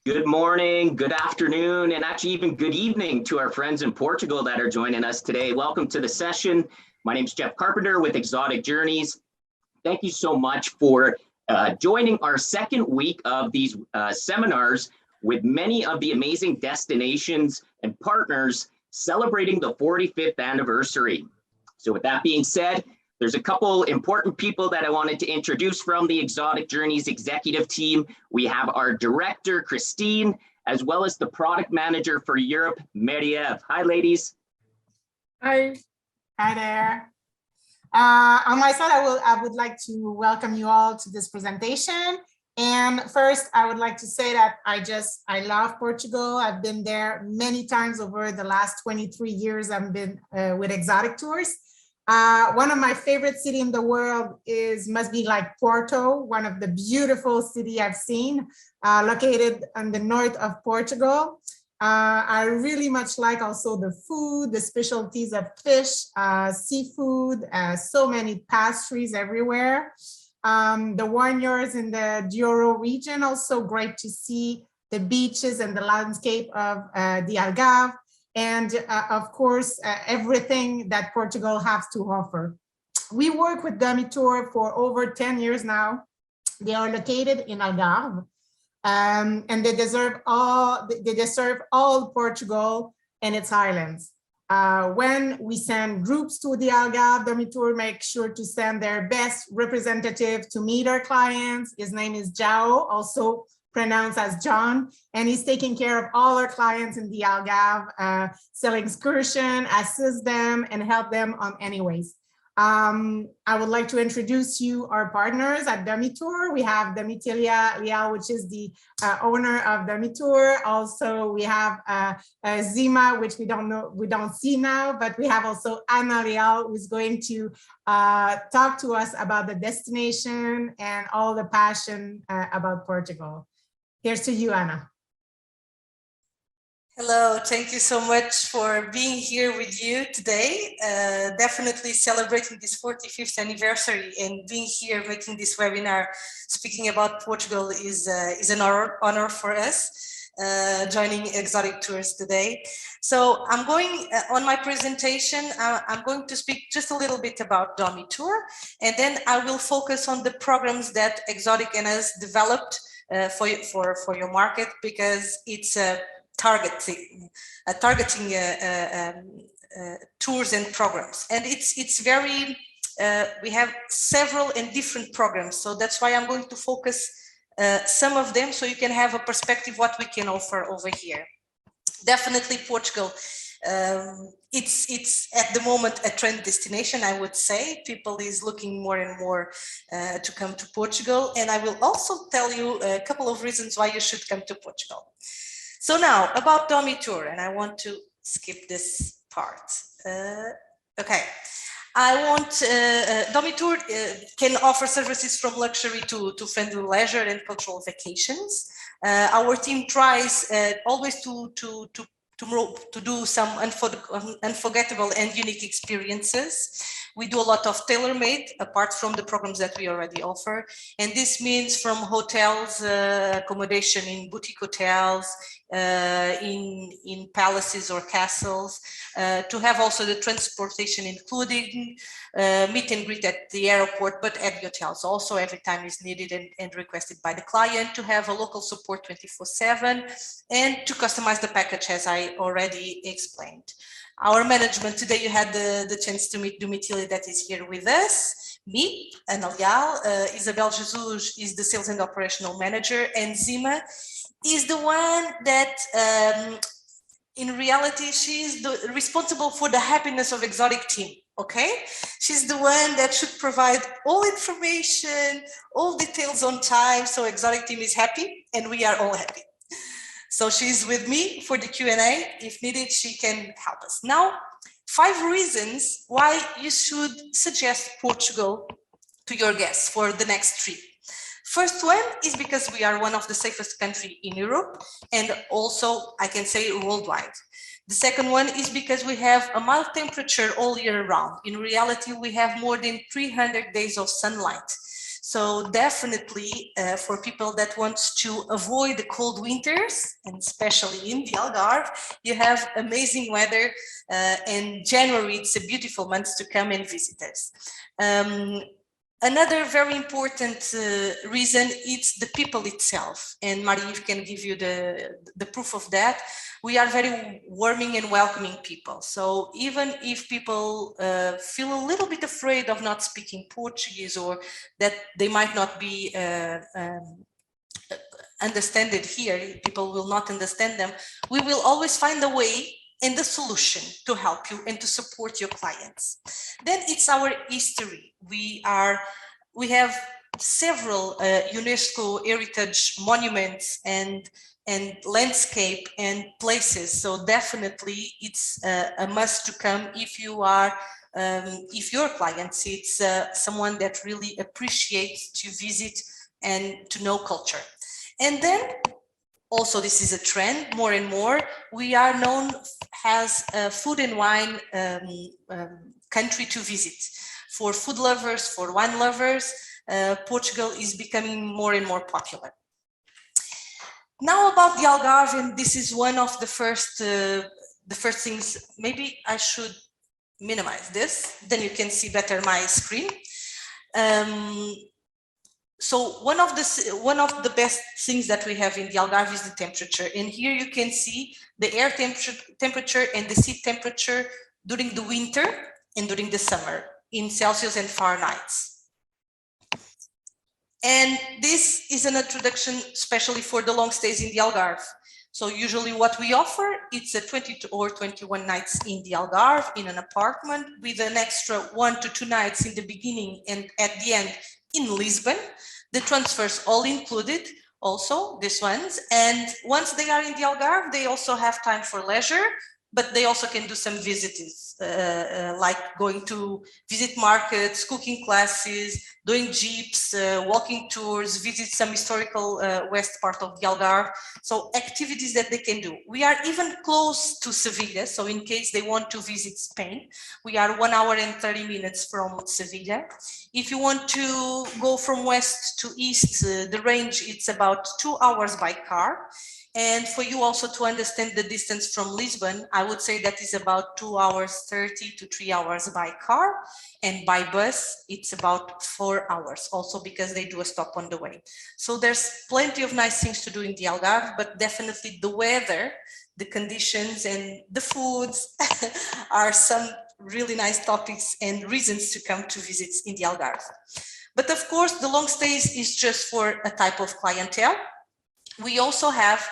Good morning, good afternoon, and actually even good evening to our friends in Portugal that are joining us today. Welcome to the session. My name is Jeff Carpenter with Exotic Journeys. Thank you so much for joining our second week of these seminars with many of the amazing destinations and partners celebrating the 45th anniversary. So with that being said, there's a couple important people that I wanted to introduce from the Exotic Journeys executive team. We have our director, Christine, as well as the product manager for Europe, Marie-Ève. Hi, ladies. Hi. Hi there. On my side, I would like to welcome you all to this presentation. And first, I would like to say that I love Portugal. I've been there many times over the last 23 years. I've been with Exotic Tours. One of my favorite cities in the world must be like Porto, one of the beautiful cities I've seen, located on the north of Portugal. I really much like also the food, the specialties of fish, seafood, so many pastries everywhere. The vineyards in the Douro region, also great to see the beaches and the landscape of the Algarve. And of course, everything that Portugal has to offer. We work with Domitur for over 10 years now. They are located in Algarve, and they serve all Portugal and its islands. When we send groups to the Algarve, Domitur makes sure to send their best representative to meet our clients. His name is Jao, also pronounced as John, and he's taking care of all our clients in the Algarve, selling excursion, assist them, and help them on any ways. I would like to introduce you our partners at Domitur. We have Domitila Leal, which is the owner of Domitur. Also, we have Zima, which we don't see now, but we have also Anna Leal, who's going to talk to us about the destination and all the passion about Portugal. Here's to you, Anna. Hello, thank you so much for being here with you today. Definitely celebrating this 45th anniversary and being here making this webinar speaking about Portugal is an honor for us, joining Exotic Tours today. So I'm going, on my presentation, I'm going to speak just a little bit about Domitur, and then I will focus on the programs that Exotic and us developed for your market, because it's targeting tours and programs, and it's very we have several and different programs, so that's why I'm going to focus some of them so you can have a perspective what we can offer over here. Definitely Portugal, it's at the moment a trend destination, I would say. People is looking more and more to come to Portugal, and I will also tell you a couple of reasons why you should come to Portugal. So now about Domitur, and I want to skip this part. Okay, Domitur can offer services from luxury to friendly leisure and cultural vacations. Our team tries always to do some unforgettable and unique experiences. We do a lot of tailor-made, apart from the programs that we already offer. And this means from hotels, accommodation in boutique hotels, in palaces or castles, to have also the transportation including meet and greet at the airport, but at the hotels also every time is needed and requested by the client, to have a local support 24/7, and to customize the package as I already explained. Our management, today you had the chance to meet Domitila that is here with us, me, Ana Leal, Isabel Jesus is the sales and operational manager, and Zima is the one that in reality, she's responsible for the happiness of Exotic team, okay? She's the one that should provide all information, all details on time, so Exotic team is happy and we are all happy. So she's with me for the Q&A. If needed, she can help us. Now, 5 reasons why you should suggest Portugal to your guests for the next trip. First one is because we are one of the safest countries in Europe, and also I can say worldwide. The second one is because we have a mild temperature all year round. In reality, we have more than 300 days of sunlight. So definitely for people that want to avoid the cold winters, and especially in the Algarve, you have amazing weather, and January, it's a beautiful month to come and visit us. Another very important reason is the people itself, and Marie-Yves can give you the proof of that. We are very warming and welcoming people. So even if people feel a little bit afraid of not speaking Portuguese, or that they might not be understand it here, people will not understand them, we will always find a way and the solution to help you and to support your clients. Then it's our history. We have several UNESCO heritage monuments and landscape and places. So definitely it's a must to come if you are, if your clients, it's someone that really appreciates to visit and to know culture. And then also, this is a trend, more and more, we are known as a food and wine country to visit. For food lovers, for wine lovers, Portugal is becoming more and more popular. Now about the Algarve, and this is one of the first things, maybe I should minimize this, then you can see better my screen. So one of the best things that we have in the Algarve is the temperature. And here you can see the air temperature and the sea temperature during the winter and during the summer in Celsius and Fahrenheit. And this is an introduction especially for the long stays in the Algarve. So usually what we offer, it's a 20 or 21 nights in the Algarve in an apartment with an extra 1 to 2 nights in the beginning and at the end in Lisbon. The transfers all included, also these ones. And once they are in the Algarve, they also have time for leisure, but they also can do some visits, like going to visit markets, cooking classes, doing jeeps, walking tours, visit some historical west part of the Algarve. So activities that they can do. We are even close to Sevilla. So in case they want to visit Spain, we are 1 hour and 30 minutes from Sevilla. If you want to go from west to east, the range, it's about 2 hours by car. And for you also to understand the distance from Lisbon, I would say that is about 2 hours 30 to 3 hours by car. And by bus, it's about 4 hours, also because they do a stop on the way. So there's plenty of nice things to do in the Algarve, but definitely the weather, the conditions and the foods are some really nice topics and reasons to come to visit in the Algarve. But of course, the long stays is just for a type of clientele. We also have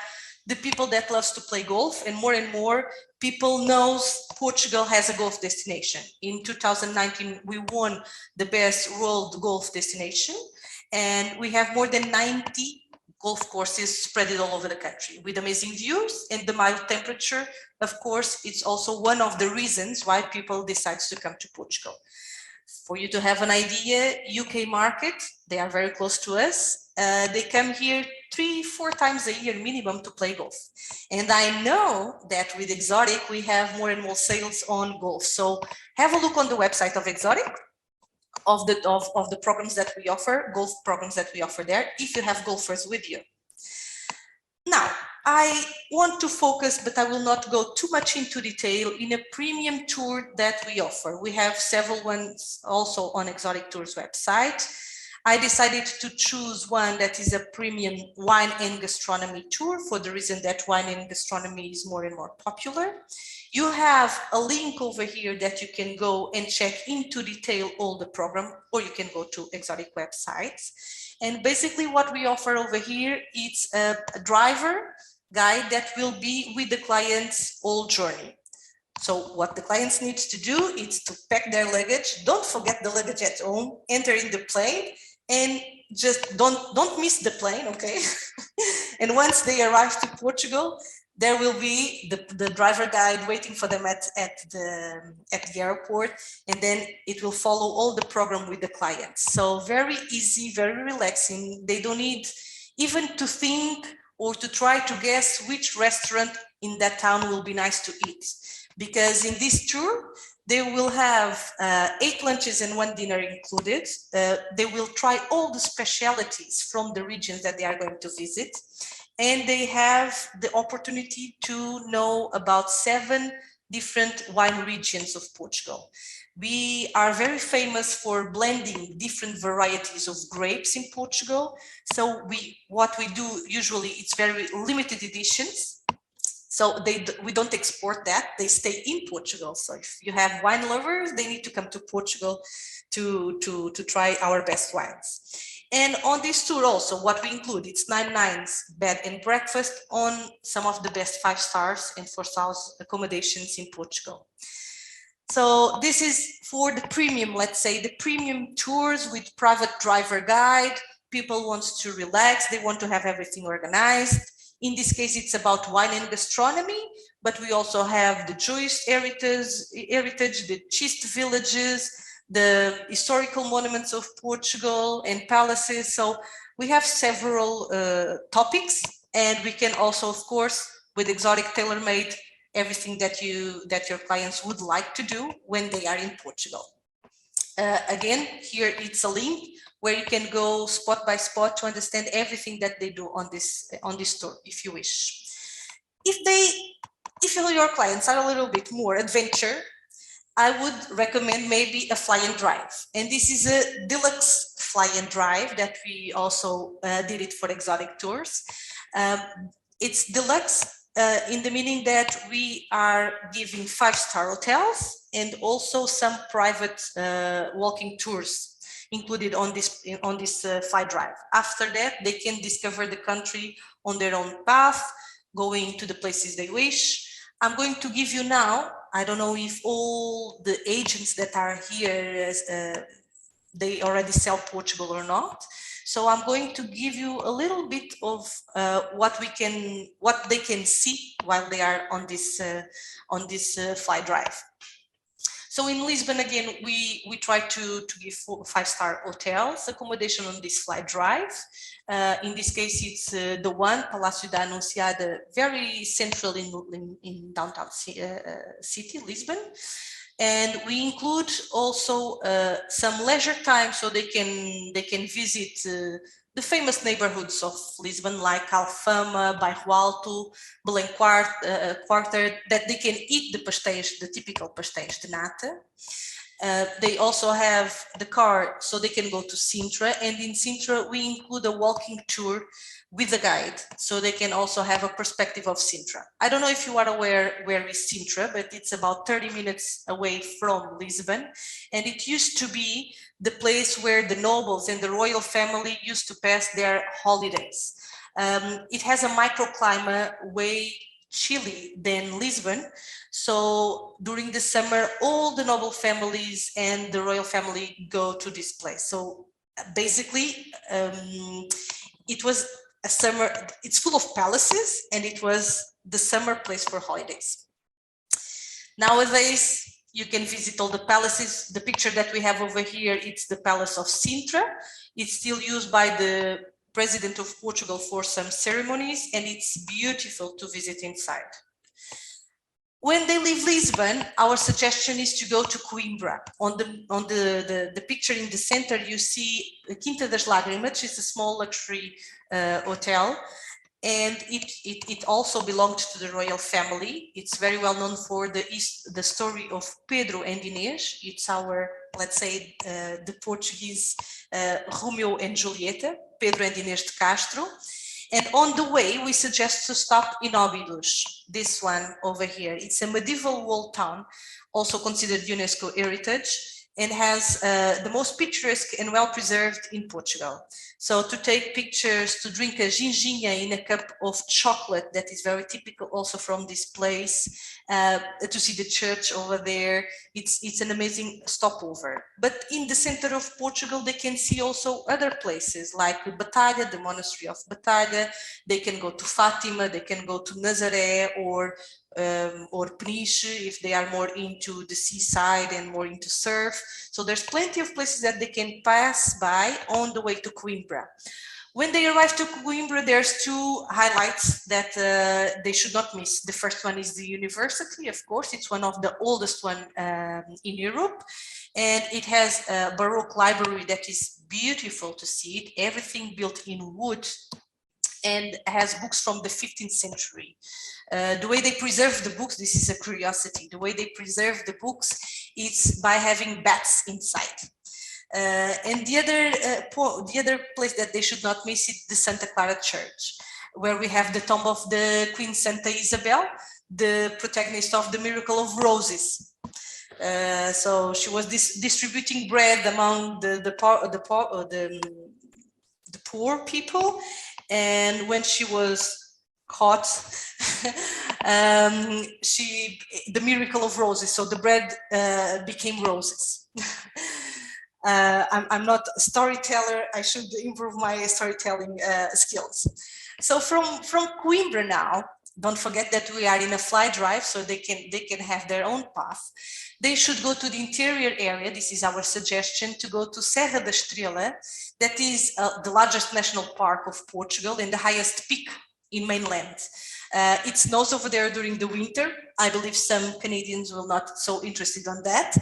the people that loves to play golf, and more people knows Portugal has a golf destination. In 2019, we won the best world golf destination, and we have more than 90 golf courses spread all over the country with amazing views, and the mild temperature, of course, it's also one of the reasons why people decide to come to Portugal. For you to have an idea, UK market, they are very close to us. They come here 3-4 times a year minimum to play golf. And I know that with Exotic, we have more and more sales on golf. So have a look on the website of Exotic, of the programs that we offer, golf programs that we offer there, if you have golfers with you. Now, I want to focus, but I will not go too much into detail, in a premium tour that we offer. We have several ones also on Exotic Tours website. I decided to choose one that is a premium wine and gastronomy tour for the reason that wine and gastronomy is more and more popular. You have a link over here that you can go and check into detail all the program, or you can go to Exotic websites. And basically what we offer over here, it's a driver guide that will be with the client's whole journey. So what the clients need to do is to pack their luggage, don't forget the luggage at home, enter in the plane, and just don't miss the plane, okay? And once they arrive to Portugal, there will be the driver guide waiting for them at the airport, and then it will follow all the program with the clients. So very easy, very relaxing. They don't need even to think or to try to guess which restaurant in that town will be nice to eat. Because in this tour, They will have 8 lunches and 1 dinner included. They will try all the specialities from the regions that they are going to visit. And they have the opportunity to know about 7 different wine regions of Portugal. We are very famous for blending different varieties of grapes in Portugal. So what we do usually, it's very limited editions. So we don't export that, they stay in Portugal. So if you have wine lovers, they need to come to Portugal to try our best wines. And on this tour also, what we include, it's 9 nights bed and breakfast on some of the best 5 stars and 4-star accommodations in Portugal. So this is for the premium, let's say, the premium tours with private driver guide. People want to relax, they want to have everything organized. In this case, it's about wine and gastronomy, but we also have the Jewish heritage, the Chist villages, the historical monuments of Portugal and palaces. So we have several topics, and we can also, of course, with exotic tailor-made, everything that your clients would like to do when they are in Portugal. Again, here it's a link where you can go spot by spot to understand everything that they do on this tour, if you wish. If your clients are a little bit more adventure, I would recommend maybe a fly and drive. And this is a deluxe fly and drive that we also did it for exotic tours. It's deluxe in the meaning that we are giving 5-star hotels and also some private walking tours included on this fly drive. After that, they can discover the country on their own path, going to the places they wish. I'm going to give you now, I don't know if all the agents that are here, they already sell Portugal or not. So I'm going to give you a little bit of what they can see while they are on this fly drive. So in Lisbon, again, we try to give 5-star hotels accommodation on this fly drive. In this case, it's the one, Palácio da Anunciada, very central in downtown city, Lisbon. And we include also some leisure time, so they can visit the famous neighborhoods of Lisbon, like Alfama, Bairro Alto, Belém Quarter, that they can eat the typical pastéis de nata. They also have the car, so they can go to Sintra, and in Sintra we include a walking tour with a guide, so they can also have a perspective of Sintra. I don't know if you are aware where is Sintra, but it's about 30 minutes away from Lisbon, and it used to be the place where the nobles and the royal family used to pass their holidays. It has a microclimate way chilly than Lisbon, so during the summer all the noble families and the royal family go to this place. So basically it was a summer, it's full of palaces, and it was the summer place for holidays. Nowadays you can visit all the palaces. The picture that we have over here, it's the Palace of Sintra. It's still used by the President of Portugal for some ceremonies, and it's beautiful to visit inside. When they leave Lisbon, our suggestion is to go to Coimbra. On the picture in the center, you see Quinta das Lágrimas, which is a small luxury hotel, and it also belonged to the royal family. It's very well known for the story of Pedro and Inês. It's our, let's say, the Portuguese Romeo and Julieta, Pedro and Inês de Castro. And on the way, we suggest to stop in Óbidos, this one over here. It's a medieval walled town, also considered UNESCO heritage, and has the most picturesque and well-preserved in Portugal. So to take pictures, to drink a ginginha in a cup of chocolate, that is very typical also from this place, to see the church over there, it's an amazing stopover. But in the center of Portugal, they can see also other places like Batalha, the monastery of Batalha. They can go to Fatima, they can go to Nazaré or Peniche if they are more into the seaside and more into surf. So there's plenty of places that they can pass by on the way to Coimbra. When they arrive to Coimbra, there's two highlights that they should not miss. The first one is the university, of course. It's one of the oldest one in Europe. And it has a Baroque library that is beautiful to see it, everything built in wood, and has books from the 15th century. The way they preserve the books, this is a curiosity, the way they preserve the books is by having bats inside. And the other place that they should not miss is the Santa Clara Church, where we have the tomb of the Queen Santa Isabel, the protagonist of the Miracle of Roses. So she was distributing bread among the poor people, and when she was caught, the Miracle of Roses, so the bread became roses. I'm not a storyteller. I should improve my storytelling skills. So from Coimbra now, don't forget that we are in a fly drive, so they can have their own path. They should go to the interior area. This is our suggestion, to go to Serra da Estrela. That is the largest national park of Portugal and the highest peak in mainland. It snows over there during the winter. I believe some Canadians will not so interested on that.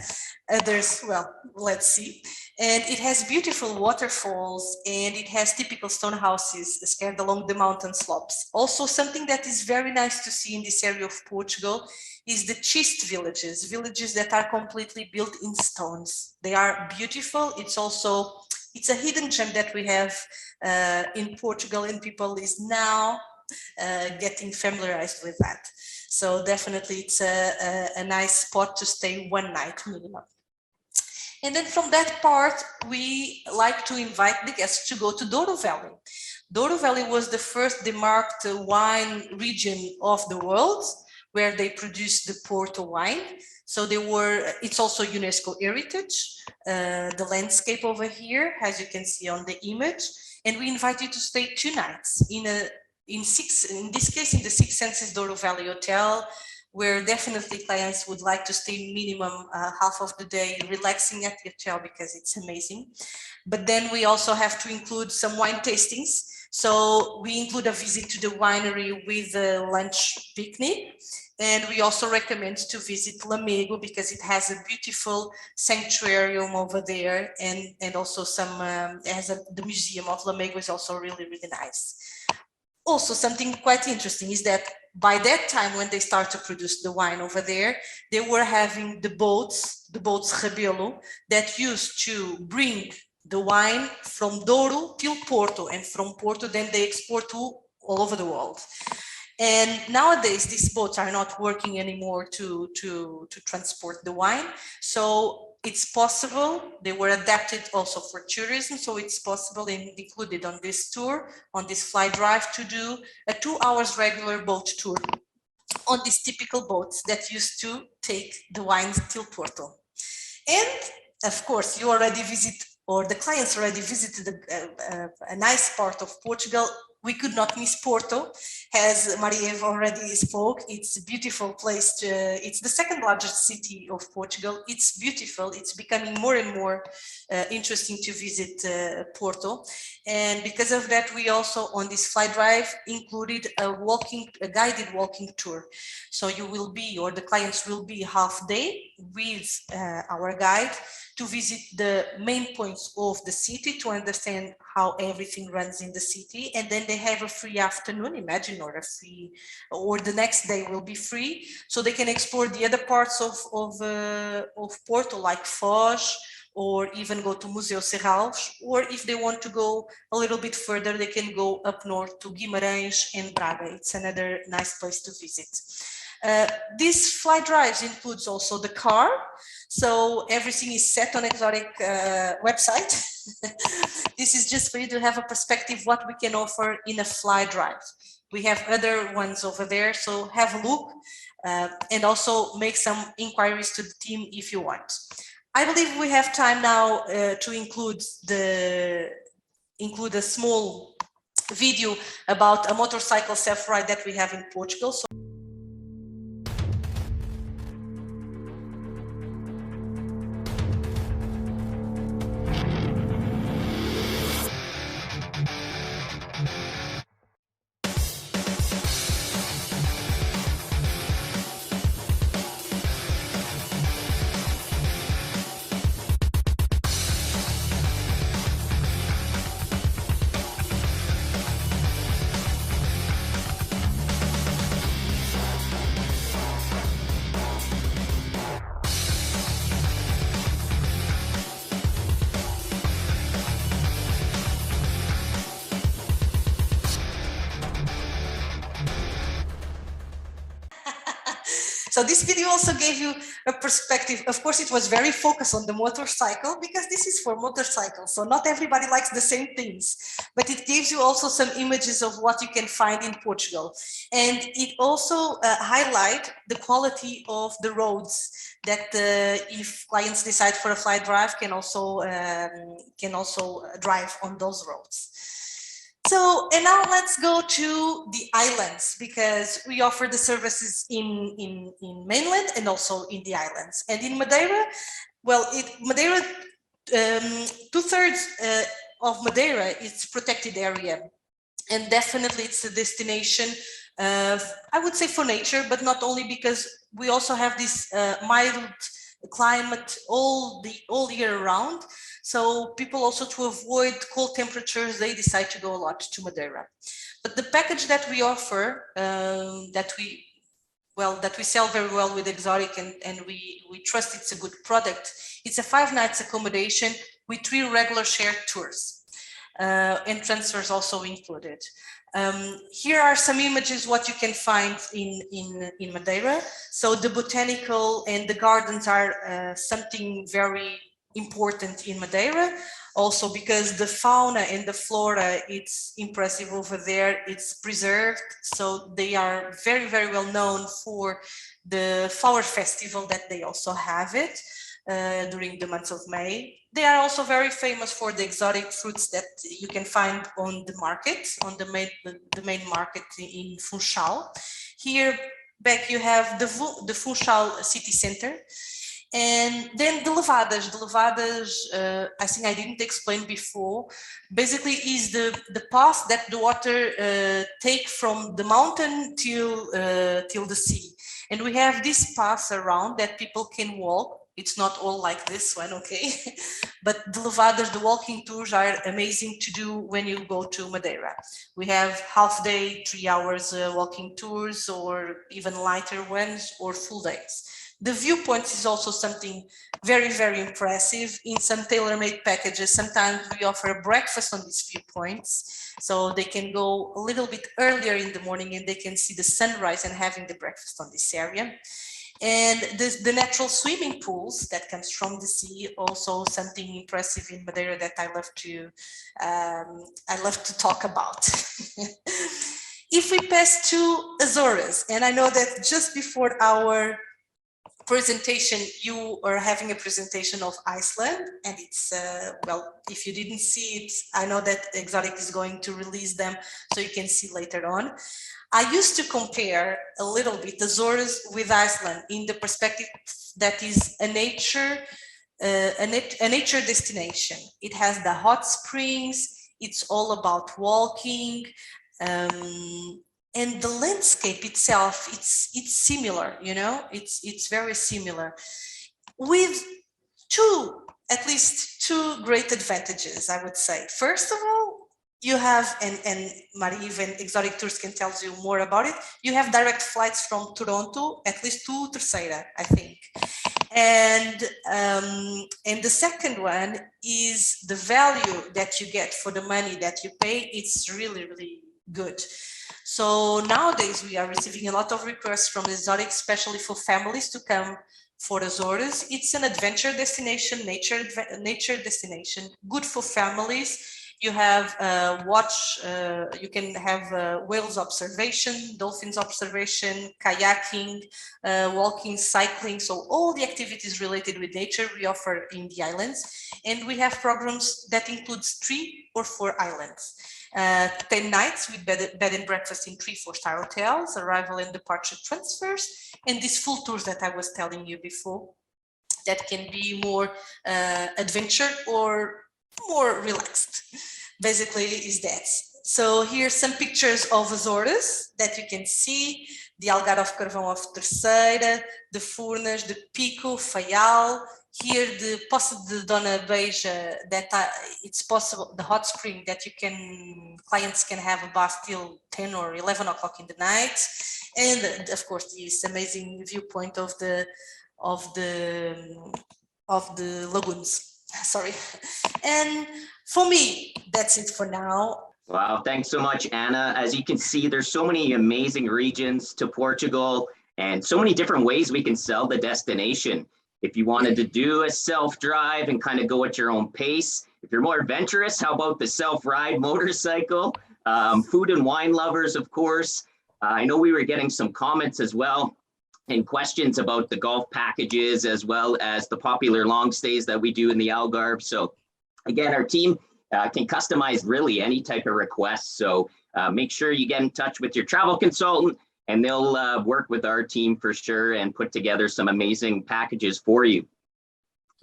Others, well, let's see. And it has beautiful waterfalls, and it has typical stone houses scattered along the mountain slopes. Also, something that is very nice to see in this area of Portugal is the schist villages, villages that are completely built in stones. They are beautiful. It's a hidden gem that we have in Portugal, and people is now getting familiarized with that. So definitely it's a nice spot to stay one night minimum. And then from that part, we like to invite the guests to go to Douro Valley. Douro Valley was the first demarked wine region of the world, where they produced the Porto wine. So it's also UNESCO heritage, the landscape over here, as you can see on the image. And we invite you to stay 2 nights in this case, in the Six Senses Douro Valley Hotel, where definitely clients would like to stay minimum half of the day relaxing at the hotel, because it's amazing. But then we also have to include some wine tastings. So we include a visit to the winery with a lunch picnic. And we also recommend to visit Lamego, because it has a beautiful sanctuarium over there, and also the museum of Lamego is also really, really nice. Also, something quite interesting is that by that time, when they start to produce the wine over there, they were having the boats Rebelo, that used to bring the wine from Douro till Porto, and from Porto then they export to all over the world. And nowadays, these boats are not working anymore to transport the wine. So it's possible, they were adapted also for tourism. So it's possible and included on this tour, on this fly drive, to do a 2 hours regular boat tour on these typical boats that used to take the wines till Porto. And of course, you already visit, or the clients already visited a nice part of Portugal. We could not miss Porto, as Maria already spoke. It's a beautiful place. It's the second largest city of Portugal. It's beautiful. It's becoming more and more interesting to visit Porto. And because of that, we also, on this fly drive, included a guided walking tour. So you will be, or the clients will be, half day with our guide to visit the main points of the city, to understand how everything runs in the city. And then they have a free afternoon, imagine, or the next day will be free. So they can explore the other parts of Porto, like Foz, or even go to Museu Serralves. Or if they want to go a little bit further, they can go up north to Guimarães and Braga. It's another nice place to visit. These fly drives includes also the car. So everything is set on Exotic website. This is just for you to have a perspective what we can offer in a fly drive. We have other ones over there, so have a look and also make some inquiries to the team if you want. I believe we have time now to include a small video about a motorcycle self-ride that we have in Portugal. So So this video also gave you a perspective. Of course, it was very focused on the motorcycle because this is for motorcycles. So not everybody likes the same things, but it gives you also some images of what you can find in Portugal. And it also highlight the quality of the roads that if clients decide for a fly drive can also drive on those roads. So, and now let's go to the islands, because we offer the services in mainland and also in the islands. And in Madeira, well, Madeira, 2/3 of Madeira is protected area. And definitely it's a destination, I would say for nature, but not only, because we also have this mild climate all year round. So people also, to avoid cold temperatures, they decide to go a lot to Madeira. But the package that we offer, that we sell very well with Exotic, and we trust it's a good product, it's a 5 nights accommodation with 3 regular shared tours, and transfers also included. Here are some images what you can find in Madeira. So the botanical and the gardens are something very important in Madeira, also because the fauna and the flora, it's impressive over there, it's preserved. So they are very, very well known for the flower festival that they also have it during the months of May. They are also very famous for the exotic fruits that you can find on the market, on the main market in Funchal. Here back you have the Funchal city center. And then the levadas. The levadas, I think I didn't explain before, basically is the path that the water take from the mountain till the sea. And we have this path around that people can walk. It's not all like this one, okay? But the levadas, the walking tours are amazing to do when you go to Madeira. We have half day, 3 hours walking tours, or even lighter ones, or full days. The viewpoints is also something very, very impressive. In some tailor-made packages, sometimes we offer a breakfast on these viewpoints. So they can go a little bit earlier in the morning and they can see the sunrise and having the breakfast on this area. And the natural swimming pools that comes from the sea, also something impressive in Madeira that I love to talk about. If we pass to Azores, and I know that just before our presentation, you are having a presentation of Iceland, and it's, well, if you didn't see it, I know that Exotic is going to release them so you can see later on. I used to compare a little bit Azores with Iceland in the perspective that is a nature destination. It has the hot springs, it's all about walking, and the landscape itself, it's similar, you know, it's very similar, with at least two great advantages, I would say. First of all, you have, and Marie and Exotic Tours can tell you more about it, you have direct flights from Toronto, at least to Terceira, I think. And the second one is the value that you get for the money that you pay. It's really, really good. So nowadays we are receiving a lot of requests from Exotic, especially for families to come for Azores. It's an adventure destination, nature destination, good for families. You have you can have whales observation, dolphins observation, kayaking, walking, cycling. So all the activities related with nature we offer in the islands. And we have programs that includes 3 or 4 islands. 10 nights with bed and breakfast in 3 4-star hotels, arrival and departure transfers, and these full tours that I was telling you before, that can be more adventure or more relaxed. Basically is that. So here's some pictures of Azores that you can see, the Algarve Carvão of Terceira, the Furnas, the Pico, Faial. Here the Poço de Dona Beija, that it's possible, the hot spring that clients can have a bath till 10 or 11 o'clock in the night. And of course, this amazing viewpoint of the lagoons. Sorry. And for me, that's it for now. Wow, thanks so much, Anna. As you can see, there's so many amazing regions to Portugal. and so many different ways we can sell the destination. If you wanted to do a self-drive and kind of go at your own pace, if you're more adventurous, how about the self-ride motorcycle? Food and wine lovers, of course. I know we were getting some comments as well and questions about the golf packages as well as the popular long stays that we do in the Algarve. So again, our team can customize really any type of request. So make sure you get in touch with your travel consultant and they'll work with our team for sure and put together some amazing packages for you.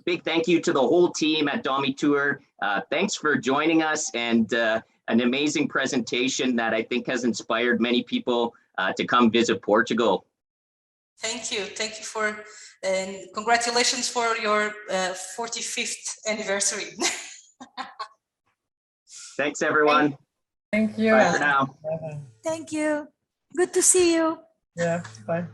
Big thank you to the whole team at Domitur. Thanks for joining us, and an amazing presentation that I think has inspired many people to come visit Portugal. Thank you. Thank you for, and congratulations for your 45th anniversary. Thanks, everyone. Thank you. Bye for now. Bye-bye. Thank you. Good to see you. Yeah, bye.